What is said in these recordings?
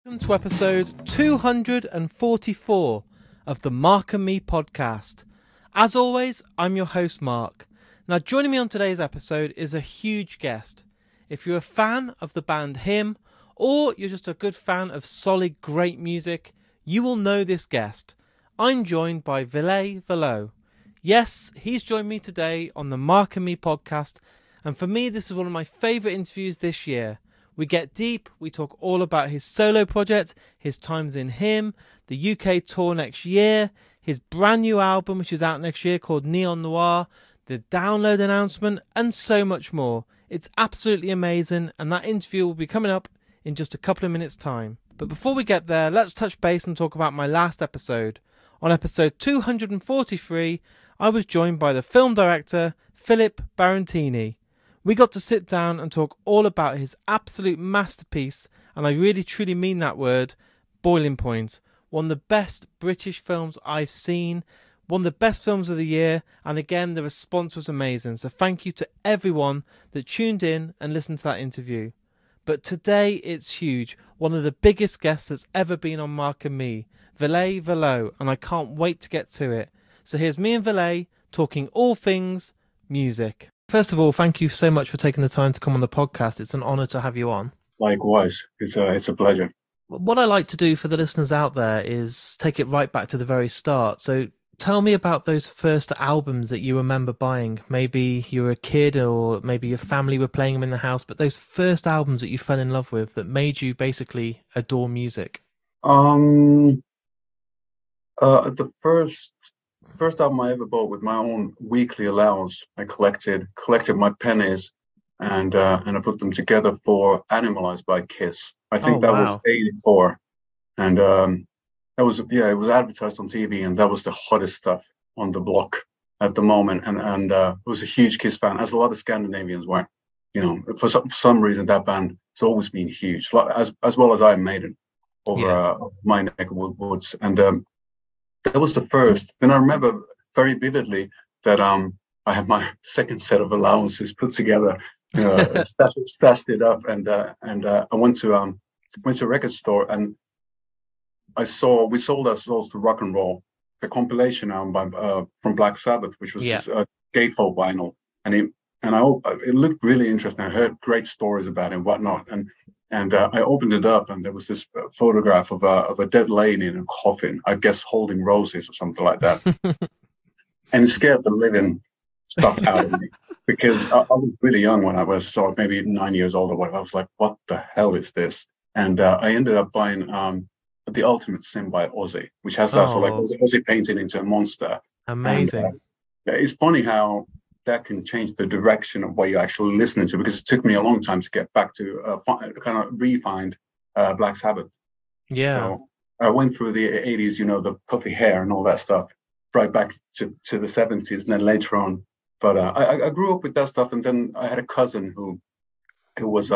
Welcome to episode 244 of the Mark and Me podcast. As always, I'm your host Mark. Now joining me on today's episode is a huge guest. If you're a fan of the band Him, or you're just a good fan of solid, great music, you will know this guest. I'm joined by Valo. Yes, he's joined me today on the Mark and Me podcast, and for me this is one of my favourite interviews this year. We get deep, we talk all about his solo project, his times in Him, the UK tour next year, his brand new album which is out next year called Neon Noir, the download announcement, and so much more. It's absolutely amazing, and that interview will be coming up in just a couple of minutes' time. But before we get there, let's touch base and talk about my last episode. On episode 243, I was joined by the film director, Philip Barantini. We got to sit down and talk all about his absolute masterpiece, and I really truly mean that word, Boiling Point. One of the best British films I've seen, one of the best films of the year, and again the response was amazing. So thank you to everyone that tuned in and listened to that interview. But today it's huge, one of the biggest guests that's ever been on Mark and Me, Valo, and I can't wait to get to it. So here's me and Ville talking all things music. First of all, thank you so much for taking the time to come on the podcast. It's an honour to have you on. Likewise, it's a pleasure. What I like to do for the listeners out there is take it right back to the very start. So tell me about those first albums that you remember buying. Maybe you were a kid or maybe your family were playing them in the house, but those first albums that you fell in love with that made you basically adore music. The first album I ever bought with my own weekly allowance, I collected my pennies and I put them together for Animalized by Kiss. I think was 84. And it was advertised on TV, and that was the hottest stuff on the block at the moment. And I was a huge Kiss fan, as a lot of Scandinavians were. You know, for some reason that band has always been huge, as well as Iron Maiden over my neck of woods. And that was the first. Then I remember very vividly that I had my second set of allowances put together, stashed it up, and I went to a record store, and we sold ourselves to Rock and Roll, the compilation album from Black Sabbath, which was this gatefold vinyl, and it looked really interesting. I heard great stories about it and whatnot, and I opened it up, and there was this photograph of a dead lady in a coffin, I guess holding roses or something like that. And it scared the living stuff out of me, because I was really young when I was maybe 9 years old or whatever. I was like, what the hell is this? And I ended up buying The Ultimate Sin by Ozzy, which has that Ozzy painted into a monster. Amazing. And, it's funny how that can change the direction of what you're actually listening to, because it took me a long time to get back to kind of refined Black Sabbath. Yeah. So I went through the 80s, the puffy hair and all that stuff, right back to the 70s, and then later on. But I grew up with that stuff, and then I had a cousin who was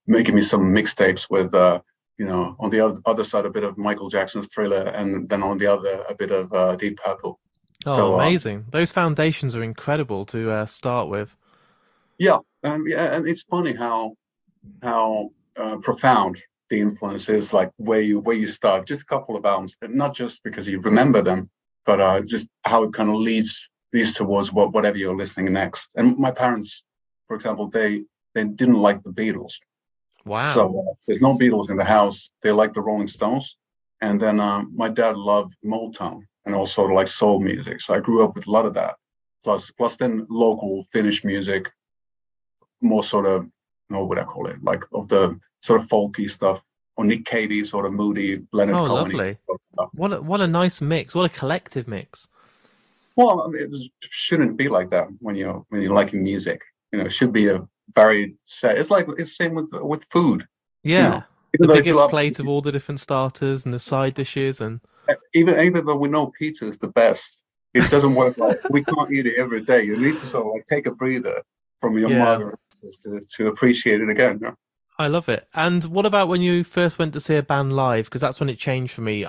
making me some mixtapes with, on the other side a bit of Michael Jackson's Thriller, and then on the other a bit of Deep Purple. Oh, so, amazing! Those foundations are incredible to start with. Yeah, and it's funny how profound the influence is, like where you start. Just a couple of albums, and not just because you remember them, but just how it kind of leads towards whatever you're listening next. And my parents, for example, they didn't like the Beatles. Wow! So there's no Beatles in the house. They like the Rolling Stones, and then my dad loved Motown and also like soul music. So I grew up with a lot of that. Plus then local Finnish music, more sort of, what would I call it? Like of the sort of folky stuff, or Nick Cave sort of moody Leonard Cohen. Lovely! What a nice mix! What a collective mix. Well, I mean, it shouldn't be like that when you're liking music. It should be a varied set. It's the same with food. Yeah, the biggest plate of all the different starters and the side dishes, and even though we know pizza is the best, it doesn't work. Like we can't eat it every day. You need to sort of like take a breather from your mother to appreciate it again. Yeah? I love it. And what about when you first went to see a band live? Because that's when it changed for me.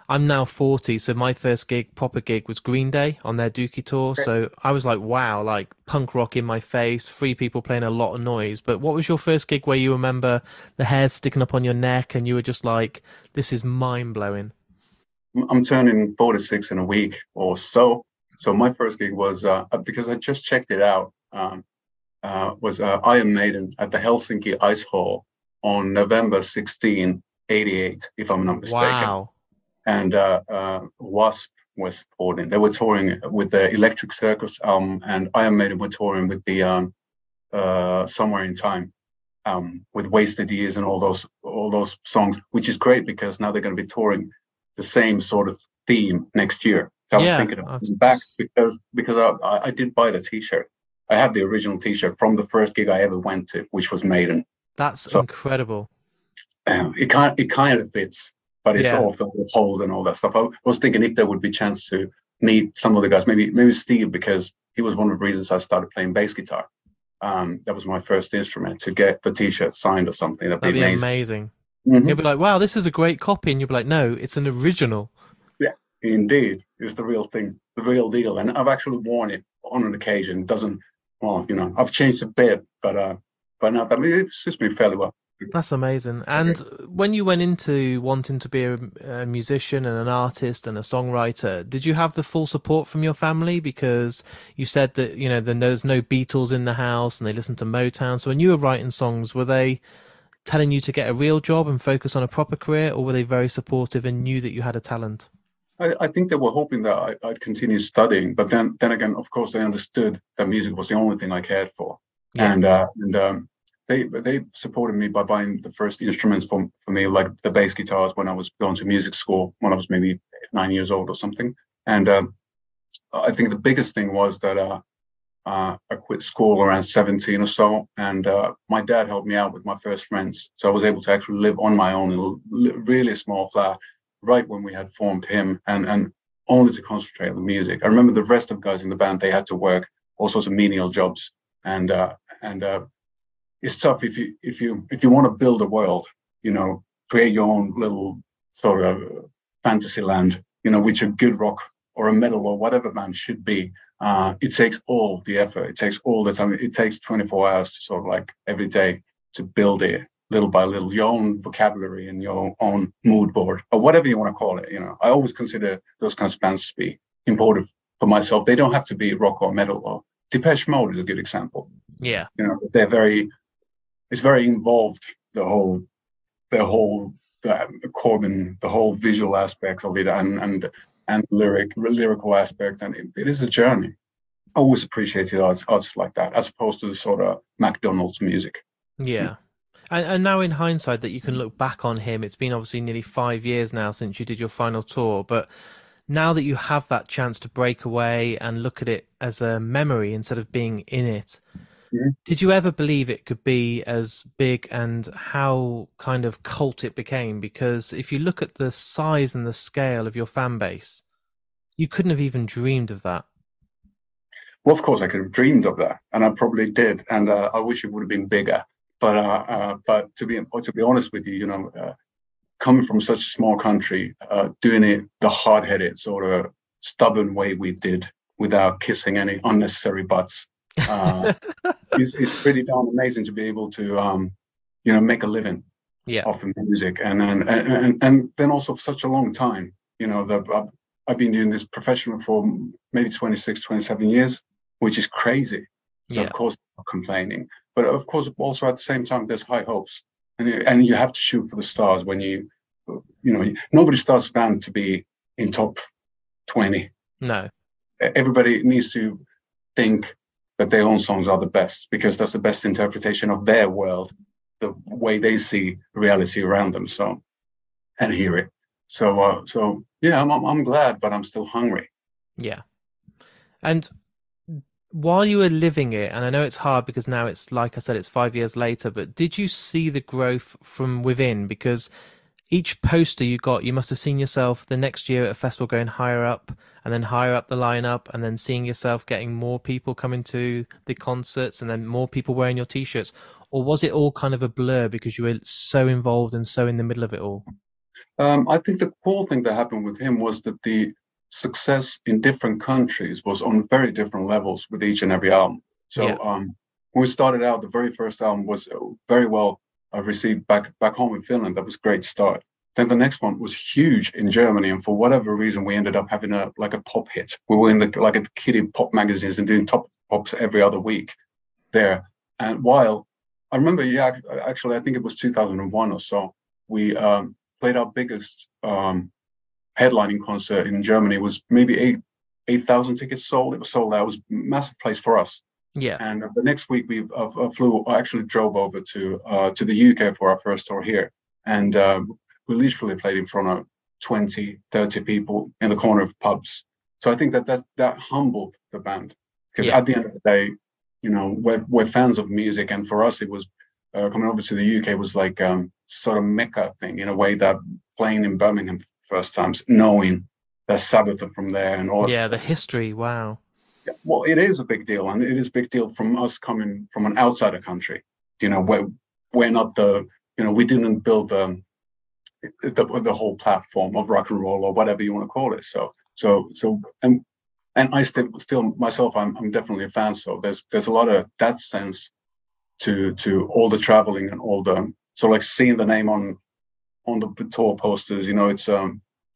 I'm now 40, so my first gig, proper gig, was Green Day on their Dookie tour. So I was like, wow, like punk rock in my face, three people playing a lot of noise. But what was your first gig where you remember the hair sticking up on your neck and you were just like, this is mind blowing? I'm turning 46 in a week or so. So my first gig was because I just checked it out. Was Iron Maiden at the Helsinki Ice Hall on November 16, 1988, if I'm not mistaken. Wow. And Wasp was supporting. They were touring with the Electric Circus album, and Iron Maiden were touring with the Somewhere in Time, with Wasted Years and all those songs, which is great because now they're going to be touring the same sort of theme next year. So I was Yeah. thinking of coming back because I did buy the T-shirt. I have the original T-shirt from the first gig I ever went to, which was Maiden. That's So incredible. it kind of fits, but it's Yeah. all filled with holes and all that stuff. I was thinking if there would be a chance to meet some of the guys, maybe Steve, because he was one of the reasons I started playing bass guitar. That was my first instrument to get the T-shirt signed or something. That'd be That'd be amazing. amazing. Hmm. You'll be like, wow, this is a great copy. And you'll be like, no, it's an original. Yeah, indeed, it's the real thing, the real deal. And I've actually worn it on an occasion. It doesn't, well, I've changed a bit, but not that. I mean, it suits me fairly well. That's amazing. And Okay. when you went into wanting to be a musician and an artist and a songwriter, did you have the full support from your family? Because you said that, then there's no Beatles in the house and they listened to Motown. So when you were writing songs, were they telling you to get a real job and focus on a proper career, or were they very supportive and knew that you had a talent? I think they were hoping that I'd continue studying, but then again, of course, they understood that music was the only thing I cared for, Yeah. and they supported me by buying the first instruments for me, like the bass guitars, when I was going to music school when I was maybe 9 years old or something. And I think the biggest thing was that I quit school around 17 or so, and my dad helped me out with my first friends, so I was able to actually live on my own in a really small flat right when we had formed him, and only to concentrate on the music. I remember the rest of the guys in the band, they had to work all sorts of menial jobs, and it's tough if you want to build a world, create your own little sort of fantasy land, which a good rock or a metal or whatever band should be. It takes all the effort. It takes all the time. It takes 24 hours to sort of like every day to build it little by little, your own vocabulary and your own mood board or whatever you want to call it. I always consider those kinds of bands to be important for myself. They don't have to be rock or metal. Or Depeche Mode is a good example. Yeah. It's very involved. The whole Corbin, the whole visual aspects of it, and lyrical aspect, and it is a journey. I always appreciated arts like that, as opposed to the sort of McDonald's music. Yeah. And now in hindsight that you can look back on him, it's been obviously nearly 5 years now since you did your final tour, but now that you have that chance to break away and look at it as a memory instead of being in it, Mhm. did you ever believe it could be as big and how kind of cult it became? Because if you look at the size and the scale of your fan base, you couldn't have even dreamed of that. Well, of course, I could have dreamed of that, and I probably did, and I wish it would have been bigger. But to be honest with you, coming from such a small country, doing it the hard-headed, sort of stubborn way we did, without kissing any unnecessary butts, uh, is pretty darn amazing to be able to, make a living Yeah. off of music, and then also for such a long time. I've been doing this professional for maybe 26, 27 years, which is crazy. So Yeah. of course, I'm not complaining, but of course, also at the same time, there's high hopes, and you have to shoot for the stars when nobody starts a band to be in top 20. No. Everybody needs to think that their own songs are the best because that's the best interpretation of their world, the way they see reality around them. So and hear it. So yeah, I'm glad, but I'm still hungry. Yeah. And while you were living it, and I know it's hard because now it's like I said, it's 5 years later, but did you see the growth from within? Because each poster you got, you must have seen yourself the next year at a festival going higher up and then higher up the lineup, and then seeing yourself getting more people coming to the concerts and then more people wearing your t-shirts. Or was it all kind of a blur because you were so involved and so in the middle of it all? I think the cool thing that happened with him was that the success in different countries was on very different levels with each and every album. So Yeah. when we started out, the very first album was very well received back home in Finland. That was a great start. Then the next one was huge in Germany, and for whatever reason, we ended up having a pop hit. We were in the kiddie pop magazines and doing top pops every other week there. And while I remember, yeah, actually, I think it was 2001 or so, we played our biggest headlining concert in Germany. Was maybe 8,000 tickets sold. It was sold out. It was a massive place for us. Yeah. And the next week I actually drove over to the UK for our first tour here. And we literally played in front of 20, 30 people in the corner of pubs. So I think that humbled the band. Because at the end of the day, you know, we're fans of music. And for us, it was coming over to the UK was like sort of Mecca thing in a way, that playing in Birmingham first times, knowing that Sabbath are from there and all. Yeah, the history. Wow. Yeah, well, it is a big deal, and it is a big deal from us coming from an outsider country. You know, we're not we didn't build the whole platform of rock and roll or whatever you want to call it. And I still myself, I'm definitely a fan. So there's a lot of that sense to all the traveling and all the, so like seeing the name on the tour posters, you know, it's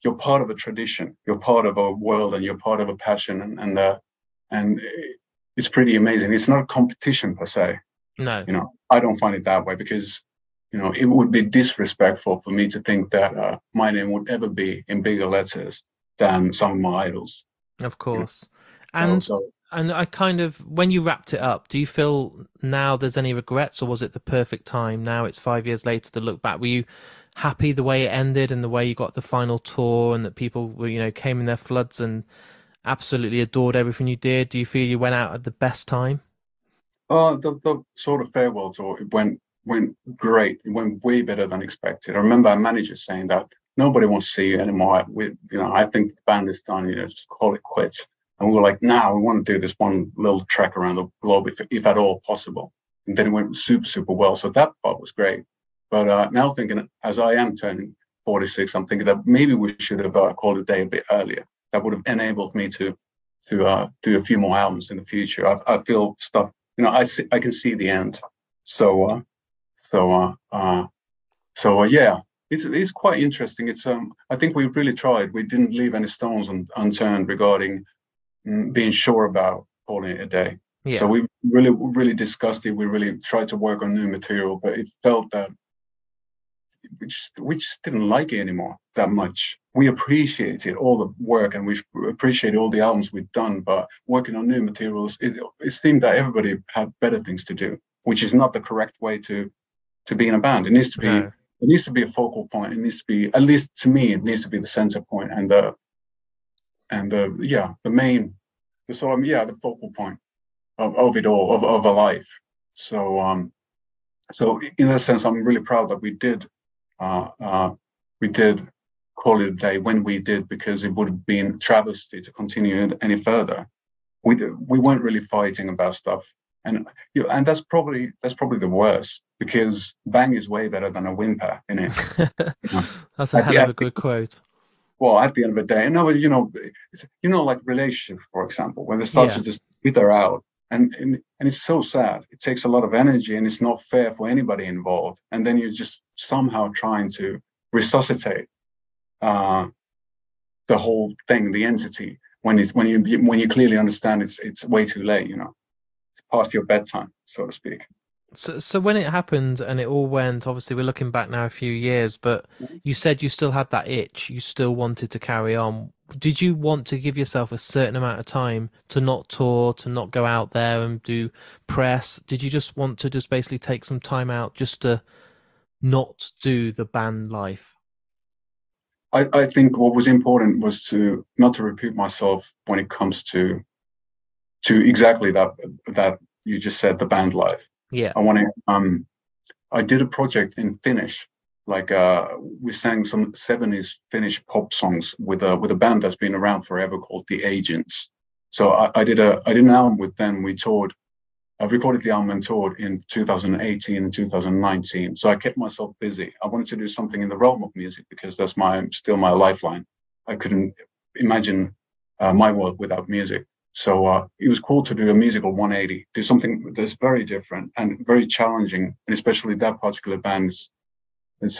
you're part of a tradition, you're part of a world, and you're part of a passion, and it's pretty amazing. It's not a competition per se. No. You know, I don't find it that way, because, you know, it would be disrespectful for me to think that my name would ever be in bigger letters than some of my idols. Of course. You know? And I kind of, when you wrapped it up, do you feel now there's any regrets, or was it the perfect time? Now it's 5 years later to look back. Were you happy the way it ended and the way you got the final tour, and that people were, you know, came in their floods and absolutely adored everything you did? Do you feel you went out at the best time? The sort of farewell tour, it went great. It went way better than expected. I remember our manager saying that nobody wants to see you anymore. I think the band is done. You know, just call it quits. And we were like, nah, we want to do this one little trek around the globe, if at all possible. And then it went super, super well. So that part was great. But now thinking, as I am turning 46, I'm thinking that maybe we should have called it a day a bit earlier. That would have enabled me to do a few more albums in the future. I feel stuff, you know, I can see the end. So yeah, it's quite interesting. It's I think we really tried. We didn't leave any stones unturned regarding being sure about calling it a day. Yeah. So we really discussed it. We really tried to work on new material, but it felt that we just didn't like it anymore that much. We appreciated all the work, and we appreciated all the albums we've done, but working on new materials, it seemed that everybody had better things to do, which is not the correct way to be in a band. It needs to be It needs to be a focal point. It needs to be, at least to me, it needs to be the center point and the focal point of it all, of a life. So in that sense, I'm really proud that we did call it a day when we did, because it would have been travesty to continue it any further. We weren't really fighting about stuff, and that's probably the worst, because bang is way better than a whimper in it. That's a hell of a good quote. Well, at the end of the day, no, like relationships, for example, when they start to just wither out, and it's so sad. It takes a lot of energy, and it's not fair for anybody involved. And then you're just somehow trying to resuscitate the whole thing, the entity, when you clearly understand it's way too late. You know, it's past your bedtime, so to speak. So when it happened and it all went, obviously we're looking back now a few years, but you said you still had that itch, you still wanted to carry on. Did you want to give yourself a certain amount of time to not tour, to not go out there and do press? Did you just want to just basically take some time out just to not do the band life? I think what was important was to not to repeat myself when it comes to exactly that you just said, the band life. Yeah. I did a project in Finnish, like we sang some 70s Finnish pop songs with a band that's been around forever called The Agents. So I did an album with them. We toured I've recorded the album and toured in 2018 and 2019. So I kept myself busy. I wanted to do something in the realm of music because that's still my lifeline. I couldn't imagine my world without music. So it was cool to do a musical 180, do something that's very different and very challenging, and especially that particular band. It's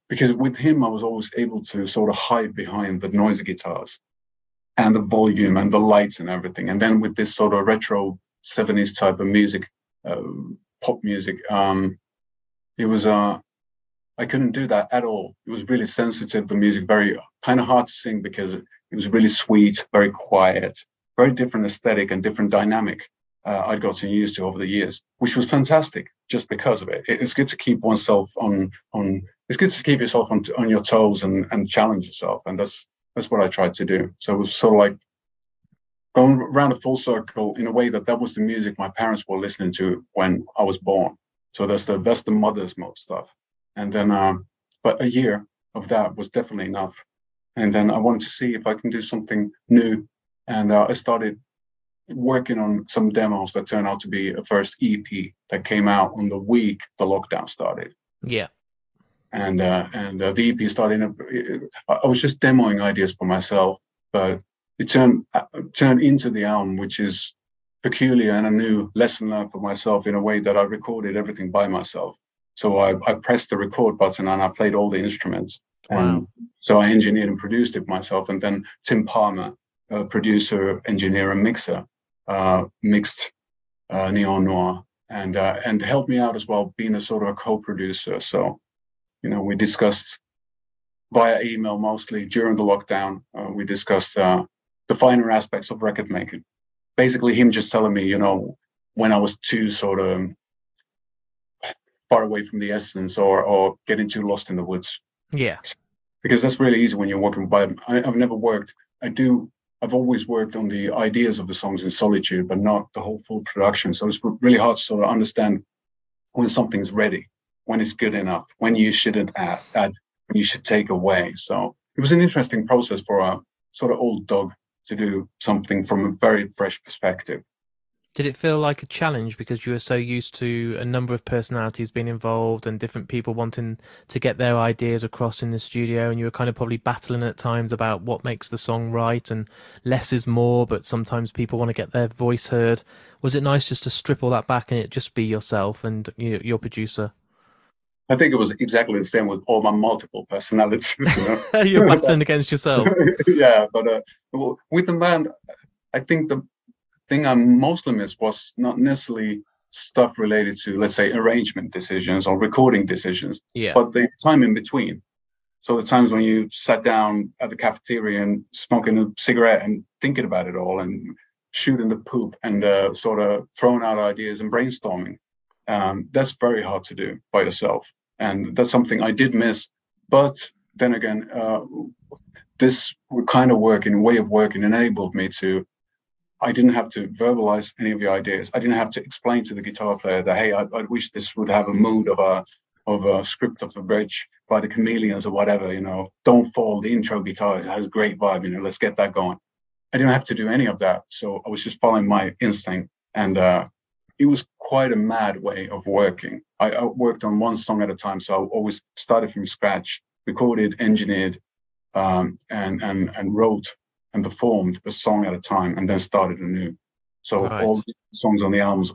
because with him, I was always able to sort of hide behind the noisy guitars and the volume and the lights and everything. And then with this sort of retro 70s type of music, pop music, it was I couldn't do that at all. It was really sensitive, the music, very kind of hard to sing because it was really sweet, very quiet, very different aesthetic and different dynamic I'd gotten used to over the years, which was fantastic just because of it. It's good to keep oneself it's good to keep yourself on your toes and challenge yourself. And that's what I tried to do. So it was sort of like going around a full circle in a way that was the music my parents were listening to when I was born. So that's the mother's milk stuff. And then, but a year of that was definitely enough. And then I wanted to see if I can do something new. And I started working on some demos that turned out to be a first EP that came out on the week the lockdown started. Yeah. And the EP started. I was just demoing ideas for myself, but it turned into the album, which is peculiar and a new lesson learned for myself in a way that I recorded everything by myself. So I pressed the record button and I played all the instruments. Wow. And so I engineered and produced it myself. And then Tim Palmer, producer, engineer, and mixer, mixed Neon Noir and helped me out as well, being a sort of a co-producer. So, we discussed via email mostly during the lockdown. We discussed the finer aspects of record making. Basically, him just telling me, when I was too sort of far away from the essence or getting too lost in the woods. Yeah. Because that's really easy when you're working by. I've never worked. I've always worked on the ideas of the songs in solitude, but not the whole full production. So it's really hard to sort of understand when something's ready, when it's good enough, when you shouldn't add, when you should take away. So it was an interesting process for a sort of old dog to do something from a very fresh perspective. Did it feel like a challenge because you were so used to a number of personalities being involved and different people wanting to get their ideas across in the studio, and you were kind of probably battling at times about what makes the song right, and less is more, but sometimes people want to get their voice heard. Was it nice just to strip all that back and it just be yourself and your producer? I think it was exactly the same with all my multiple personalities. You're battling against yourself. Yeah, but with the band, I think the thing I mostly missed was not necessarily stuff related to, let's say, arrangement decisions or recording decisions, but the time in between. So the times when you sat down at the cafeteria and smoking a cigarette and thinking about it all and shooting the poop and sort of throwing out ideas and brainstorming. That's very hard to do by yourself. And that's something I did miss. But then again, this kind of way of working enabled me to, I didn't have to verbalize any of the ideas. I didn't have to explain to the guitar player that, hey, I wish this would have a mood of a script of the bridge by the Chameleons or whatever, Don't Fall, the intro guitar has a great vibe, let's get that going. I didn't have to do any of that. So I was just following my instinct. And it was quite a mad way of working. I worked on one song at a time. So I always started from scratch, recorded, engineered, and wrote and performed a song at a time, and then started anew. So all the songs on the albums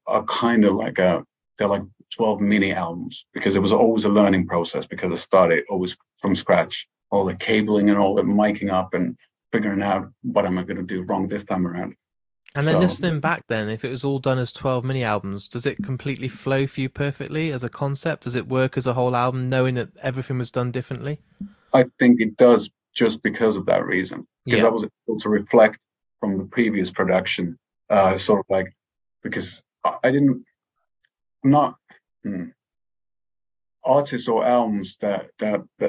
are kind of like they're like 12 mini albums, because it was always a learning process, because I started always from scratch, all the cabling and all the miking up and figuring out what am I going to do wrong this time around. And then listening back then, if it was all done as 12 mini albums, does it completely flow for you perfectly as a concept? Does it work as a whole album, knowing that everything was done differently? I think it does, just because of that reason, because I was able to reflect from the previous production, sort of like, because I'm not artists or albums that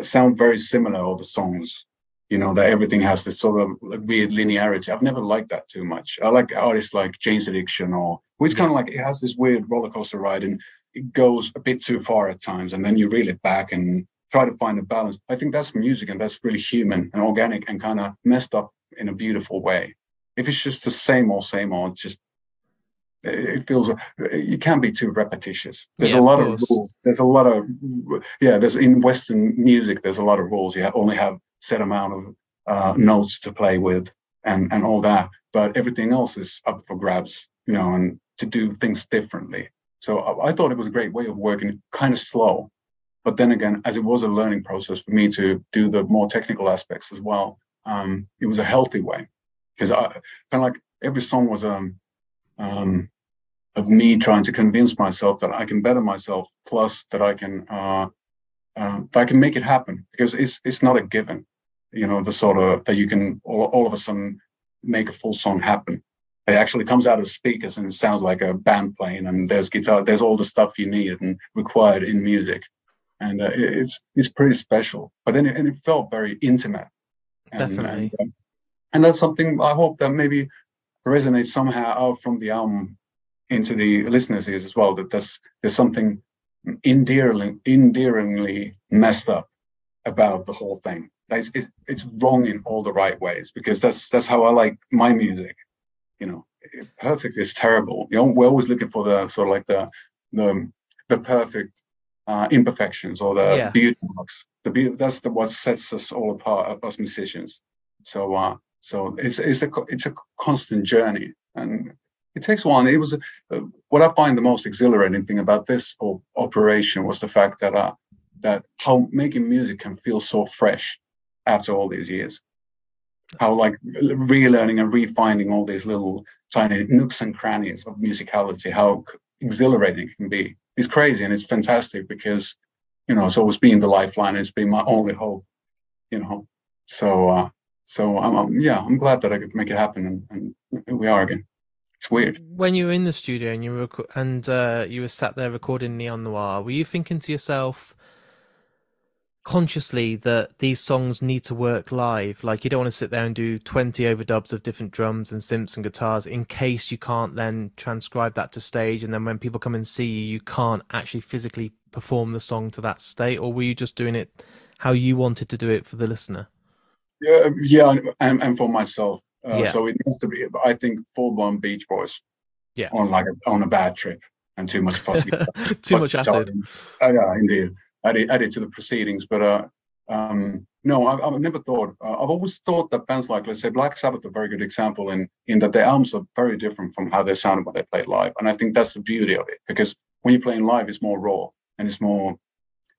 sound very similar, or the songs, that everything has this sort of weird linearity. I've never liked that too much. I like artists like Jane's Addiction, it's kind of like, it has this weird roller coaster ride and it goes a bit too far at times, and then you reel it back and try to find a balance. I think that's music, and that's really human and organic and kind of messed up in a beautiful way. If it's just the same old, it's just it feels you can't be too repetitious. There's Yeah, a of lot of course. rules. There's a lot of there's in Western music. There's a lot of rules. Only have set amount of notes to play with and all that. But everything else is up for grabs, and to do things differently. So I thought it was a great way of working, kind of slow. But then again, as it was a learning process for me to do the more technical aspects as well, it was a healthy way because I kind of like every song was um, of me trying to convince myself that I can better myself, plus that I can make it happen because it's not a given, the sort of that you can all of a sudden make a full song happen. It actually comes out of speakers and it sounds like a band playing, and there's guitar, there's all the stuff you need and required in music, and it's pretty special. But then it felt very intimate, and and Definitely. and that's something I hope that maybe resonates somehow out from the album into the listeners' ears as well. That there's something endearingly messed up about the whole thing. It's wrong in all the right ways because that's how I like my music. Perfect is terrible. We're always looking for the sort of like the perfect imperfections or the Yeah. beauty marks. That's what sets us all apart, us musicians. So it's a constant journey, and it takes a while. It was what I find the most exhilarating thing about this whole operation was the fact that how making music can feel so fresh after all these years. How like relearning and refining all these little tiny nooks and crannies of musicality, how exhilarating it can be. It's crazy and it's fantastic because it's always been the lifeline. It's been my only hope. You know, so I'm glad that I could make it happen, and we are again. It's weird. When you were in the studio and you were sat there recording Neon Noir, were you thinking to yourself consciously that these songs need to work live? Like, you don't want to sit there and do 20 overdubs of different drums and synths and guitars in case you can't then transcribe that to stage, and then when people come and see you, you can't actually physically perform the song to that state? Or were you just doing it how you wanted to do it for the listener? Yeah, and for myself. Yeah. So it needs to be, I think, full blown Beach Boys Yeah. on a bad trip and too much Too fuzzy much guitar. acid. Yeah, indeed. Added to the proceedings, but no, I've never thought. I've always thought that bands like, let's say, Black Sabbath, are a very good example in that their albums are very different from how they sounded when they played live, and I think that's the beauty of it because when you're playing live, it's more raw and it's more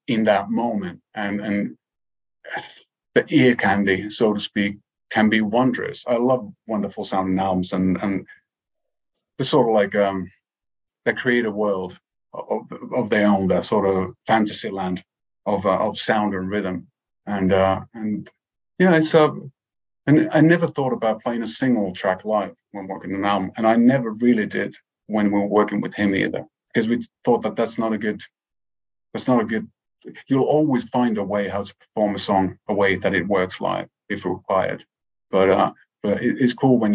in that moment, and the ear candy, so to speak, can be wondrous. I love wonderful sounding albums and the sort of like they create a world of their own, that sort of fantasy land of sound and rhythm, and yeah, it's and I never thought about playing a single track live when working on an album, and I never really did when we were working with him either, because we thought that that's not a good. You'll always find a way how to perform a song a way that it works live if required, but it's cool when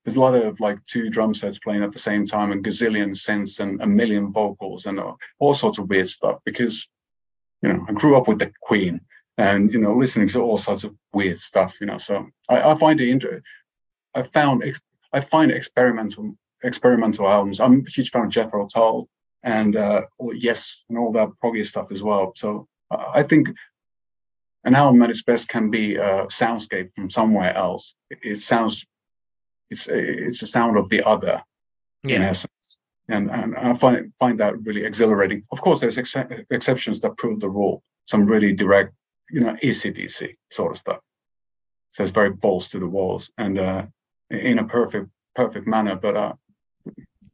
there's a lot of like two drum sets playing at the same time and gazillion synths and a million vocals and all sorts of weird stuff because I grew up with the Queen and listening to all sorts of weird stuff. So I find it interesting. I found I find experimental albums. I'm a huge fan of Jethro Tull and Yes and all that proggy stuff as well. So I think an album at its best can be a soundscape from somewhere else. It sounds it's a sound of the other in Yeah. essence, and I find that really exhilarating. Of course, there's exceptions that prove the rule. Some really direct, AC/DC sort of stuff. So it's very balls to the walls and in a perfect manner. But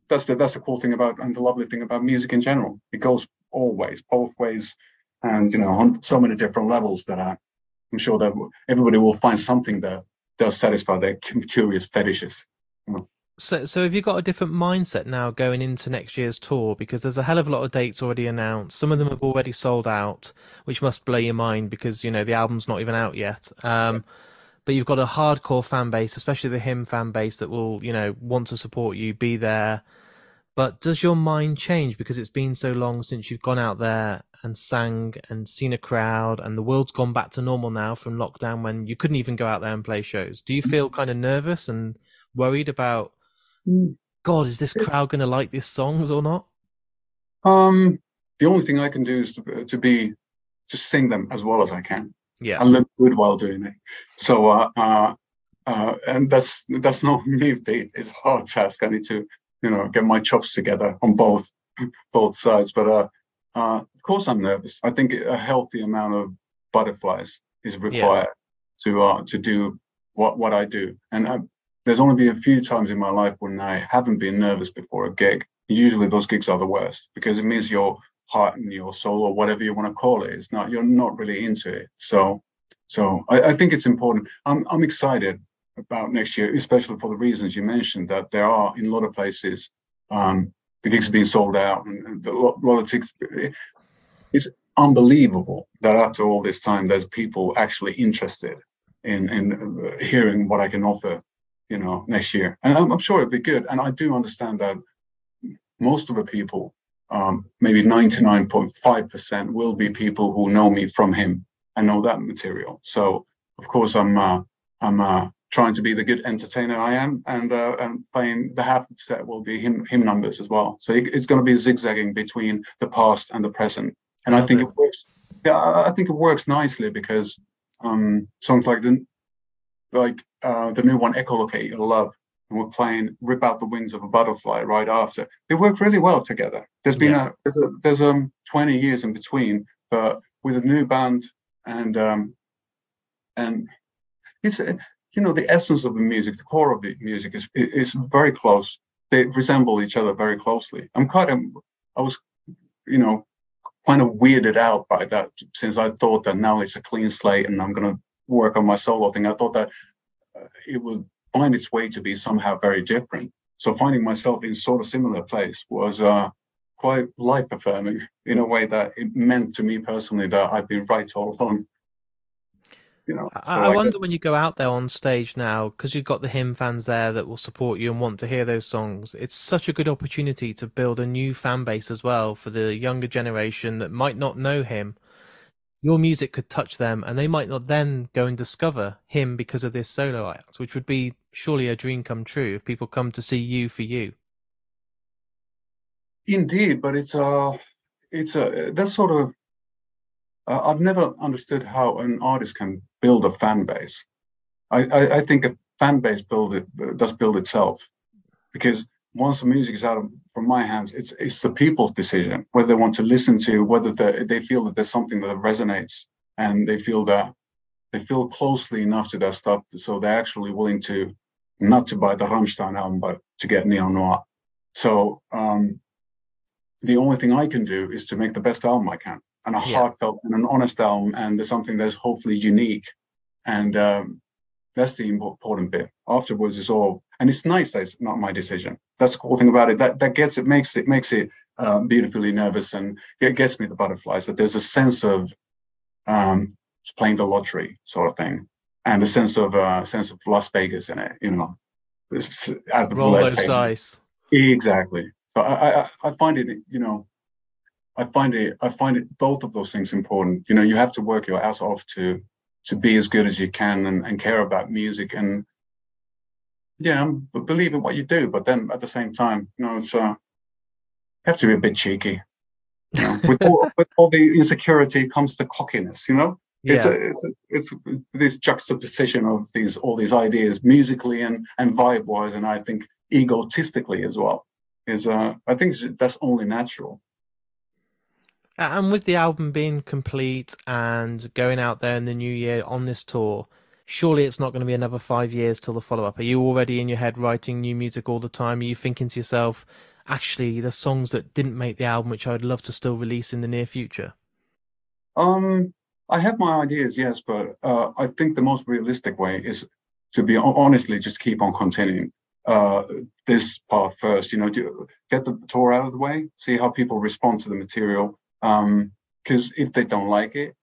that's the cool thing about and the lovely thing about music in general. It goes always both ways, and on so many different levels that I'm sure that everybody will find something that does satisfy their curious fetishes. So have you got a different mindset now going into next year's tour? Because there's a hell of a lot of dates already announced. Some of them have already sold out, which must blow your mind because, the album's not even out yet. But you've got a hardcore fan base, especially the hymn fan base that will, want to support you, be there. But does your mind change because it's been so long since you've gone out there and sang and seen a crowd, and the world's gone back to normal now from lockdown when you couldn't even go out there and play shows? Do you feel kind of nervous and worried about, God, is this crowd going to like these songs or not? The only thing I can do is to sing them as well as I can Yeah. and look good while doing it. So, and that's not an easy feat. It's a hard task. I need to, get my chops together on both sides. But of course, I'm nervous. I think a healthy amount of butterflies is Yeah. required to do what I do. And there's only been a few times in my life when I haven't been nervous before a gig. Usually, those gigs are the worst because it means your heart and your soul, or whatever you want to call it, is not you're not really into it. So I think it's important. I'm excited about next year, especially for the reasons you mentioned, that there are in a lot of places the gigs are being sold out, and a lot of things. It's unbelievable that after all this time, there's people actually interested in hearing what I can offer, next year, and I'm sure it'll be good. And I do understand that most of the people, maybe 99.5%, will be people who know me from him and know that material. So of course I'm trying to be the good entertainer I am, and playing the half set will be him numbers as well. So it's going to be zigzagging between the past and the present, and I think it works. Yeah, I think it works nicely because songs like the new one, Echolocate Your Love, and we're playing Rip Out the Wings of a Butterfly right after. They work really well together. There's been there's 20 years in between, but with a new band, and it's the essence of the music, the core of the music is very close. They resemble each other very closely. I was kind of weirded out by that, since I thought that now it's a clean slate and I'm going to work on my solo thing. I thought that it would find its way to be somehow very different. So finding myself in sort of similar place was quite life affirming, in a way that it meant to me personally that I've been right all along. I wonder when you go out there on stage now, because you've got the hymn fans there that will support you and want to hear those songs. It's such a good opportunity to build a new fan base as well for the younger generation that might not know him. Your music could touch them, and they might not then go and discover him because of this solo act, which would be surely a dream come true if people come to see you for you. Indeed, but it's that's sort of I've never understood how an artist can build a fan base. I think a fan base does build itself, because once the music is from my hands, it's the people's decision whether they want to listen to, whether they feel that there's something that resonates, and they feel closely enough to their stuff, so they're actually willing to, not to buy the Rammstein album, but to get Neo Noir. So the only thing I can do is to make the best album I can, and a heartfelt and an honest album, and there's something that's hopefully unique. And that's the important bit. Afterwards is all, and it's nice that it's not my decision. That's the cool thing about it. That makes it beautifully nervous, and it gets me the butterflies. That there's a sense of playing the lottery sort of thing, and a sense of Las Vegas in it. At the roll those dice. Exactly. So I find it. I find it both of those things important. You have to work your ass off to be as good as you can, and care about music, and believe in what you do. But then at the same time, it's you have to be a bit cheeky. With all the insecurity comes the cockiness. It's this juxtaposition of all these ideas musically and vibe wise, and I think egotistically as well. I think that's only natural. And with the album being complete and going out there in the new year on this tour, surely it's not going to be another 5 years till the follow-up. Are you already in your head writing new music all the time? Are you thinking to yourself, actually, the songs that didn't make the album, which I would love to still release in the near future? I have my ideas, yes, but I think the most realistic way is to be honestly just keep on continuing this path first. Get the tour out of the way, see how people respond to the material. Because if they don't like it,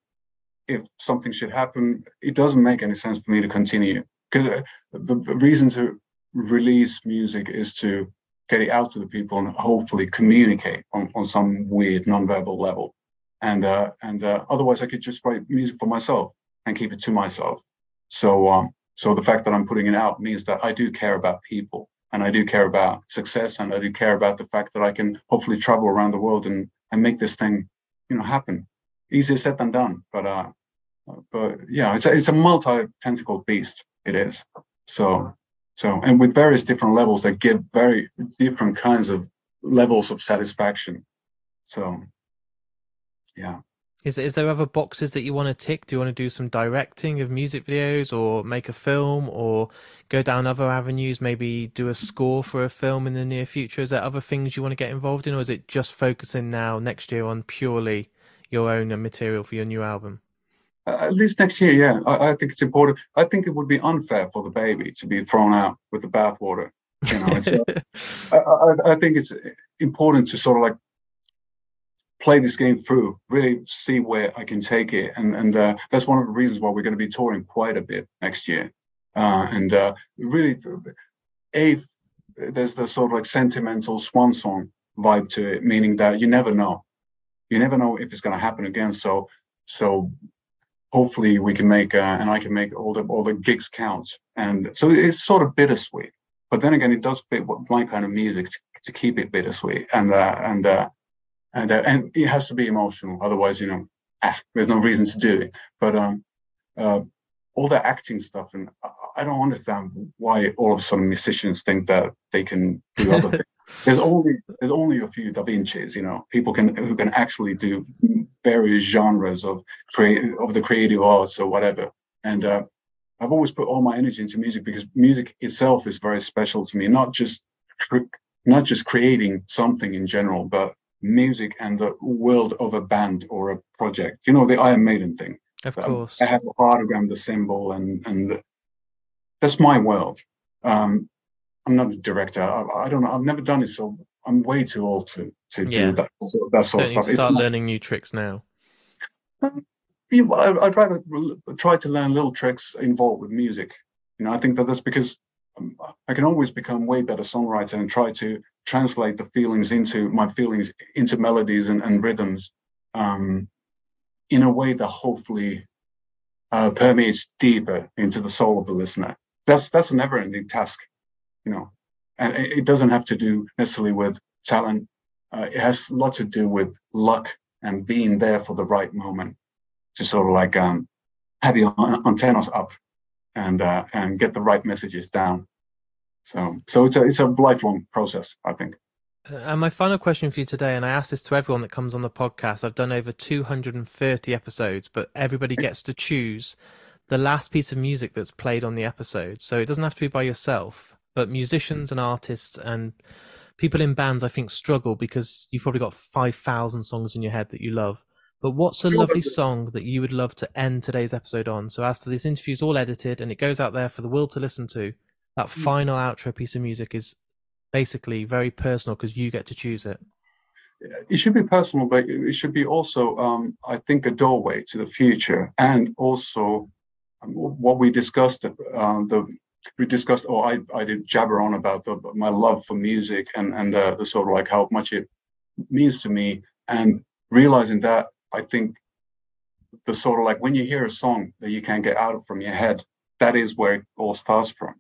if something should happen, it doesn't make any sense for me to continue. Because the reason to release music is to get it out to the people and hopefully communicate on some weird non-verbal level. And otherwise, I could just write music for myself and keep it to myself. So So the fact that I'm putting it out means that I do care about people, and I do care about success, and I do care about the fact that I can hopefully travel around the world and make this thing, happen. Easier said than done, but yeah, it's a multi-tentacled beast. It is. So and with various different levels that give very different kinds of levels of satisfaction. So yeah. Is there other boxes that you want to tick? Do you want to do some directing of music videos, or make a film, or go down other avenues, maybe do a score for a film in the near future? Is there other things you want to get involved in, or is it just focusing now next year on purely your own material for your new album? At least next year, yeah. I think it's important. I think it would be unfair for the baby to be thrown out with the bathwater. It's. I think it's important to sort of like play this game through, really see where I can take it, and that's one of the reasons why we're going to be touring quite a bit next year. And really, there's the sort of like sentimental swan song vibe to it, meaning that you never know if it's going to happen again. So hopefully we can make and I can make all the gigs count, and so it's sort of bittersweet. But then again, it does fit my kind of music to keep it bittersweet, and it has to be emotional. Otherwise, there's no reason to do it. But all the acting stuff, and I don't understand why all of a sudden musicians think that they can do other things. There's only a few Da Vincis, people who can actually do various genres of the creative arts or whatever. And I've always put all my energy into music because music itself is very special to me. Not just creating something in general, but music and the world of a band or a project. The Iron Maiden thing. Of course. I have the heartagram, the symbol, and that's my world. I'm not a director. I don't know. I've never done it, so I'm way too old to do that sort of stuff. Start learning new tricks now. I'd rather try to learn little tricks involved with music. I think that's because I can always become way better songwriter and try to translate the feelings into melodies and rhythms in a way that hopefully permeates deeper into the soul of the listener. That's a never-ending task, and it doesn't have to do necessarily with talent. It has a lot to do with luck and being there for the right moment to sort of like have your antennas up and get the right messages down. So it's a lifelong process, I think. And my final question for you today, and I ask this to everyone that comes on the podcast. I've done over 230 episodes, but everybody gets to choose the last piece of music that's played on the episode. So it doesn't have to be by yourself, but musicians and artists and people in bands, I think, struggle because you've probably got 5,000 songs in your head that you love. But what's a lovely song that you would love to end today's episode on? So after this interview is all edited and it goes out there for the world to listen to, that final outro piece of music is basically very personal because you get to choose it. It should be personal, but it should be also, I think, a doorway to the future, and also what we discussed. I did jabber on about my love for music and the sort of like how much it means to me, and realizing that I think the sort of like when you hear a song that you can't get out from your head, that is where it all starts from.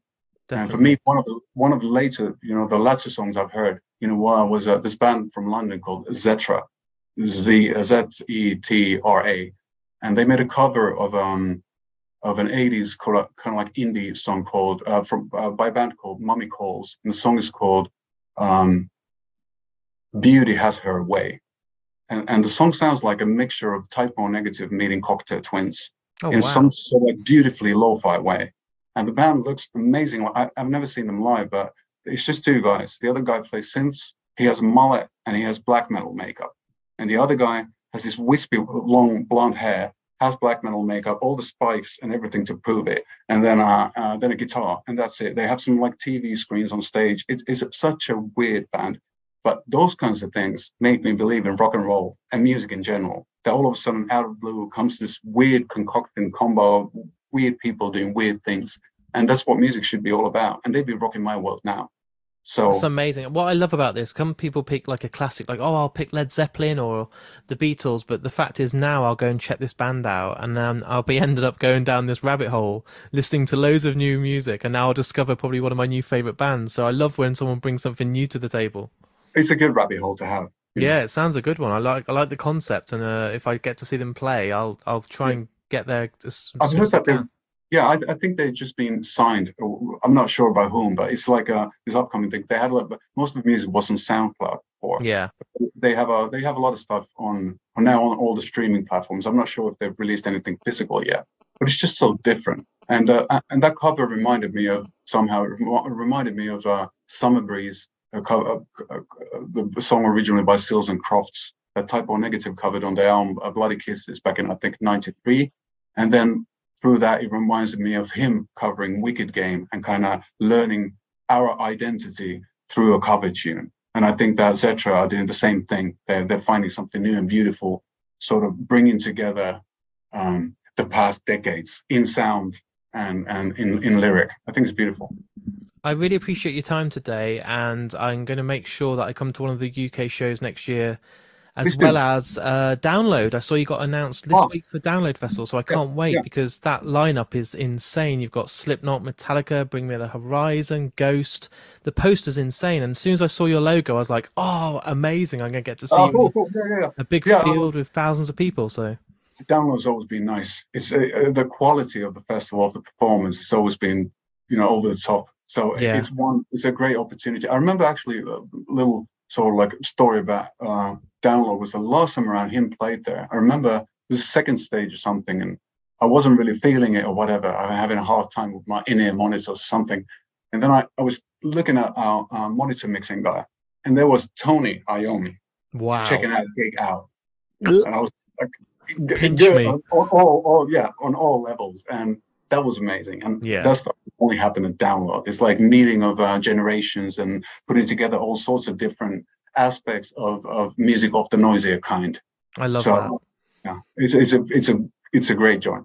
Definitely. And for me, one of the later, the latter songs I've heard in a while was this band from London called Zetra, Zetra, and they made a cover of an 80s kind of like indie song called by a band called Mummy Calls, and the song is called Beauty Has Her Way, and the song sounds like a mixture of Type O Negative meeting Cocktail Twins in some sort of like beautifully lo-fi way. And the band looks amazing. I've never seen them live, but it's just two guys. The other guy plays synths. He has a mullet and he has black metal makeup. And the other guy has this wispy, long blonde hair, has black metal makeup, all the spikes and everything to prove it. And then a guitar, and that's it. They have some like TV screens on stage. It's such a weird band. But those kinds of things make me believe in rock and roll and music in general. That all of a sudden, out of the blue, comes this weird concocting combo of weird people doing weird things. And that's what music should be all about. And they'd be rocking my world now. So it's amazing. What I love about this, some people pick like a classic, like, oh, I'll pick Led Zeppelin or the Beatles, but the fact is now I'll go and check this band out, and I'll be ended up going down this rabbit hole, listening to loads of new music, and now I'll discover probably one of my new favorite bands. So I love when someone brings something new to the table. it's a good rabbit hole to have. Yeah, it sounds a good one. I like the concept, and if I get to see them play, I'll try and get there as I've soon heard as I that they, can. yeah, I think they've just been signed. I'm not sure by whom, but it's like this upcoming thing. They had like, most of the music was on SoundCloud before. Yeah. They have a lot of stuff on now on all the streaming platforms. I'm not sure if they've released anything physical yet, but it's just so different. And that cover reminded me of Summer Breeze, the song originally by Sills and Crofts, that Type O Negative covered on their album Bloody Kisses back in I think '93, and then through that it reminds me of him covering Wicked Game and kind of learning our identity through a cover tune. And I think that Zetra are doing the same thing. They're finding something new and beautiful, sort of bringing together the past decades in sound and in lyric. I think it's beautiful. I really appreciate your time today, and I'm going to make sure that I come to one of the UK shows next year, as Please well do. as Download. I saw you got announced this week for Download Festival, so I Yeah, can't wait yeah. because that lineup is insane. You've got Slipknot, Metallica, Bring Me the Horizon, Ghost. The poster's insane, and as soon as I saw your logo, I was like, "Oh, amazing! I'm going to get to see you in Cool. Yeah. a big Yeah, field with thousands of people." So Download's always been nice. It's the quality of the festival, of the performance, has always been, over the top. So yeah, it's a great opportunity. I remember actually a little sort of like story about Download was the last time around him played there. I remember it was a second stage or something, and I wasn't really feeling it or whatever. I was having a hard time with my in-ear monitors or something. And then I was looking at our monitor mixing guy, and there was Tony Iommi wow, checking out Gig Out. And I was like, pinch good me. on all levels. And that was amazing. And Yeah. that stuff only happened at Download. It's like meeting of generations and putting together all sorts of different aspects of music of the noisier kind. I love that. So yeah, it's a great joint.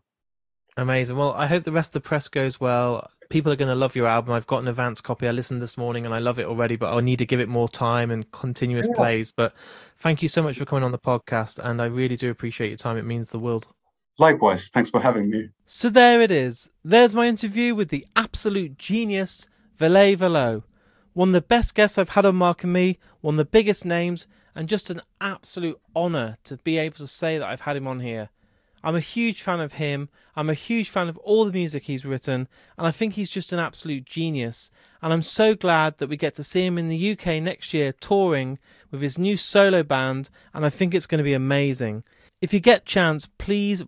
Amazing. Well, I hope the rest of the press goes well. People are going to love your album. I've got an advance copy. I listened this morning and I love it already, but I'll need to give it more time and continuous Yeah. plays. But thank you so much for coming on the podcast, and I really do appreciate your time. It means the world. Likewise, thanks for having me. So there it is. There's my interview with the absolute genius, Ville Valo. One of the best guests I've had on Mark and Me, one of the biggest names, and just an absolute honour to be able to say that I've had him on here. I'm a huge fan of him. I'm a huge fan of all the music he's written, and I think he's just an absolute genius. And I'm so glad that we get to see him in the UK next year touring with his new solo band, and I think it's going to be amazing. If you get a chance, please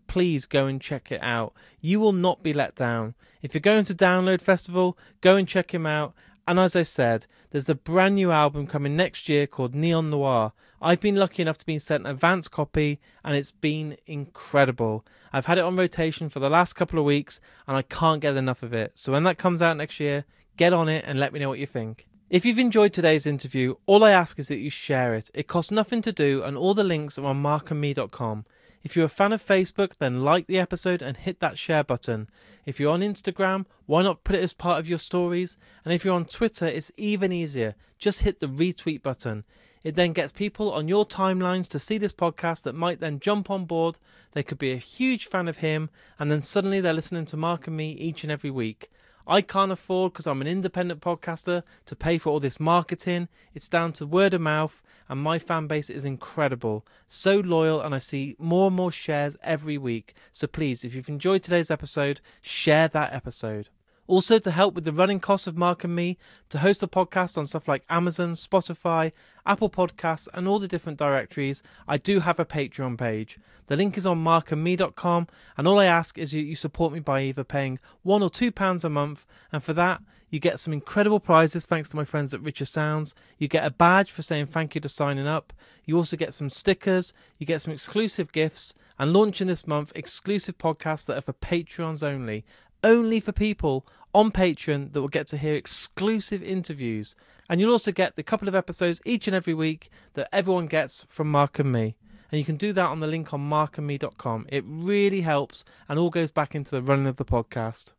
go and check it out. You will not be let down. If you're going to Download Festival, go and check him out. And as I said, there's the brand new album coming next year called Neon Noir. I've been lucky enough to be sent an advance copy, and it's been incredible. I've had it on rotation for the last couple of weeks, and I can't get enough of it. So when that comes out next year, get on it and let me know what you think. If you've enjoyed today's interview, all I ask is that you share it. It costs nothing to do, and all the links are on markandme.com. If you're a fan of Facebook, then like the episode and hit that share button. If you're on Instagram, why not put it as part of your stories? And if you're on Twitter, it's even easier. Just hit the retweet button. It then gets people on your timelines to see this podcast that might then jump on board. They could be a huge fan of him, and then suddenly they're listening to Mark and Me each and every week. I can't afford, because I'm an independent podcaster, to pay for all this marketing. It's down to word of mouth, and my fan base is incredible. So loyal, and I see more and more shares every week. So please, if you've enjoyed today's episode, share that episode. Also, to help with the running costs of Mark and Me, to host the podcast on stuff like Amazon, Spotify, Apple Podcasts, and all the different directories, I do have a Patreon page. The link is on markandme.com, and all I ask is you support me by either paying £1 or £2 a month, and for that, you get some incredible prizes thanks to my friends at Richer Sounds. You get a badge for saying thank you to signing up. You also get some stickers, you get some exclusive gifts, and launching this month, exclusive podcasts that are for Patreons only for people on Patreon that will get to hear exclusive interviews. And you'll also get the couple of episodes each and every week that everyone gets from Mark and Me. And you can do that on the link on markandme.com. It really helps and all goes back into the running of the podcast.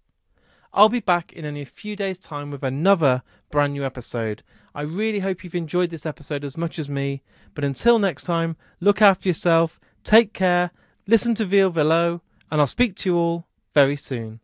I'll be back in only a few days' time with another brand new episode. I really hope you've enjoyed this episode as much as me. But until next time, look after yourself, take care, listen to Ville, and I'll speak to you all very soon.